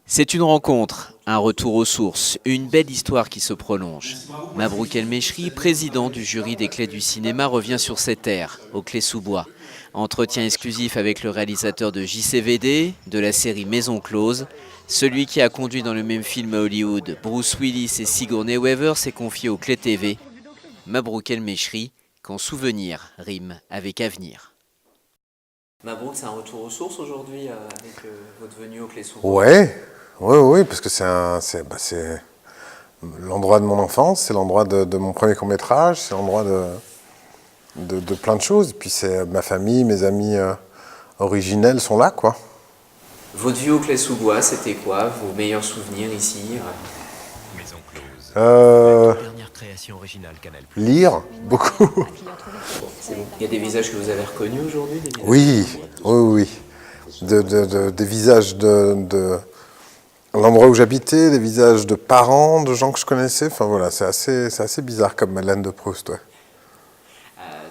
C'est une rencontre, un retour aux sources, une belle histoire qui se prolonge. Mabrouk El Mechri, président du jury des Clés du cinéma, revient sur ses terres, aux Clés-sous-Bois. Entretien exclusif avec le réalisateur de JCVD, de la série Maison Close. Celui qui a conduit dans le même film à Hollywood, Bruce Willis et Sigourney Weaver, s'est confié aux Clés TV. Mabrouk El Mechri, quand souvenir rime avec avenir. Mabrouk, c'est un retour aux sources aujourd'hui avec votre venue aux Clés-sous-Bois. Oui, parce que c'est l'endroit de mon enfance, c'est l'endroit de mon premier court-métrage, c'est l'endroit de plein de choses. Et puis c'est ma famille, mes amis originels sont là, quoi. Votre vie aux Clés-sous-Bois, c'était quoi? Vos meilleurs souvenirs ici? Maison Close. Dernière création originale Canal+. Lire, beaucoup. C'est bon. Il y a des visages que vous avez reconnus aujourd'hui? Oui. Des visages de l'endroit où j'habitais, des visages de parents, de gens que je connaissais. Enfin voilà, c'est assez bizarre comme Madeleine de Proust, ouais.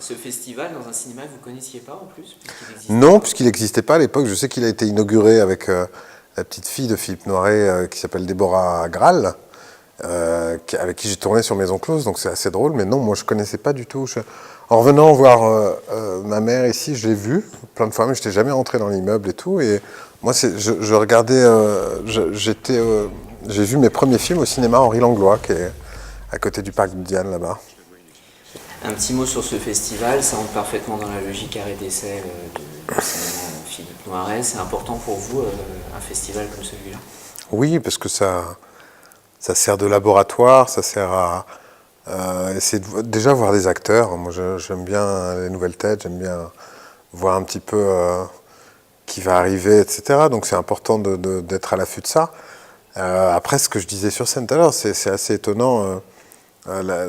Ce festival, dans un cinéma, vous ne connaissiez pas en plus? Non, puisqu'il n'existait pas à l'époque. Je sais qu'il a été inauguré avec la petite fille de Philippe Noiret qui s'appelle Déborah Graal, avec qui j'ai tourné sur Maison Close, donc c'est assez drôle. Mais non, moi je ne connaissais pas du tout. En revenant voir ma mère ici, je l'ai vue plein de fois, mais je n'étais jamais rentré dans l'immeuble et tout. Et moi, je regardais, j'ai vu mes premiers films au cinéma Henri Langlois, qui est à côté du parc de Diane, là-bas. Un petit mot sur ce festival, ça rentre parfaitement dans la logique arrêt d'essai du cinéma Philippe Noiret. C'est important pour vous, un festival comme celui-là? Oui, parce que ça sert de laboratoire, ça sert à essayer de déjà voir des acteurs. Moi, j'aime bien les nouvelles têtes, j'aime bien voir un petit peu qui va arriver, etc. Donc c'est important d'être à l'affût de ça. Après, ce que je disais sur scène tout à l'heure, c'est assez étonnant.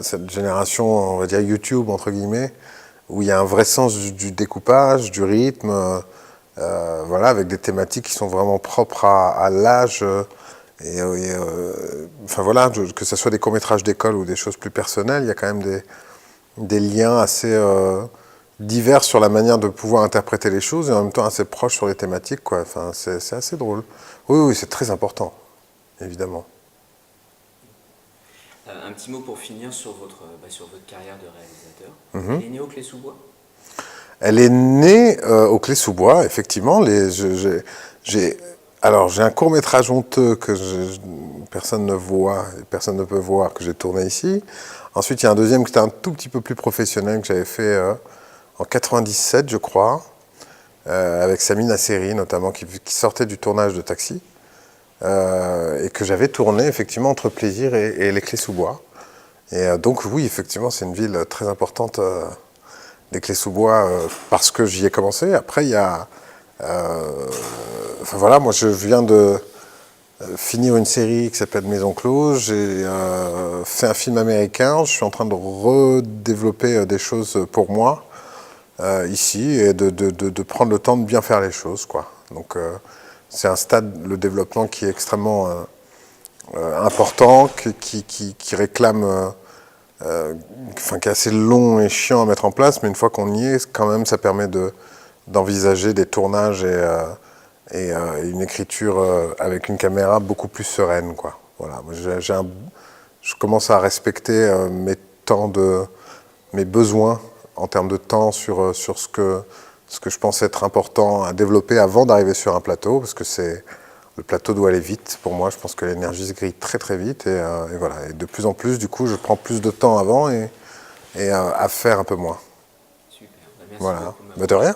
Cette génération, on va dire YouTube, entre guillemets, où il y a un vrai sens du découpage, du rythme, voilà, avec des thématiques qui sont vraiment propres à l'âge. Enfin voilà, que ce soit des courts-métrages d'école ou des choses plus personnelles, il y a quand même des liens assez divers sur la manière de pouvoir interpréter les choses et en même temps assez proches sur les thématiques, quoi. Enfin, c'est assez drôle. Oui, c'est très important, évidemment. Un petit mot pour finir sur votre carrière de réalisateur. Elle est née aux Clés-sous-Bois? Elle est née aux Clés-sous-Bois, effectivement. Alors, j'ai un court-métrage honteux que personne ne voit, personne ne peut voir, que j'ai tourné ici. Ensuite, il y a un deuxième qui était un tout petit peu plus professionnel, que j'avais fait en 97, je crois, avec Sami Nasseri, notamment, qui sortait du tournage de Taxi. Et que j'avais tourné effectivement entre Plaisir et les Clés-sous-Bois. Et donc oui, effectivement, c'est une ville très importante, les Clés-sous-Bois, parce que j'y ai commencé. Après, il y a... enfin voilà, moi je viens de finir une série qui s'appelle Maison Close. J'ai fait un film américain. Je suis en train de redévelopper des choses pour moi, ici, et de prendre le temps de bien faire les choses, quoi. Donc... c'est un stade, le développement, qui est extrêmement important, qui réclame, enfin, qui est assez long et chiant à mettre en place, mais une fois qu'on y est, quand même, ça permet d'envisager des tournages et une écriture avec une caméra beaucoup plus sereine, quoi. Voilà. Je commence à respecter mes besoins en termes de temps sur ce que je pense être important à développer avant d'arriver sur un plateau, parce que le plateau doit aller vite. Pour moi, je pense que l'énergie se grille très très vite, et voilà. Et de plus en plus, du coup, je prends plus de temps avant et à faire un peu moins. Super, merci voilà. beaucoup. De rien.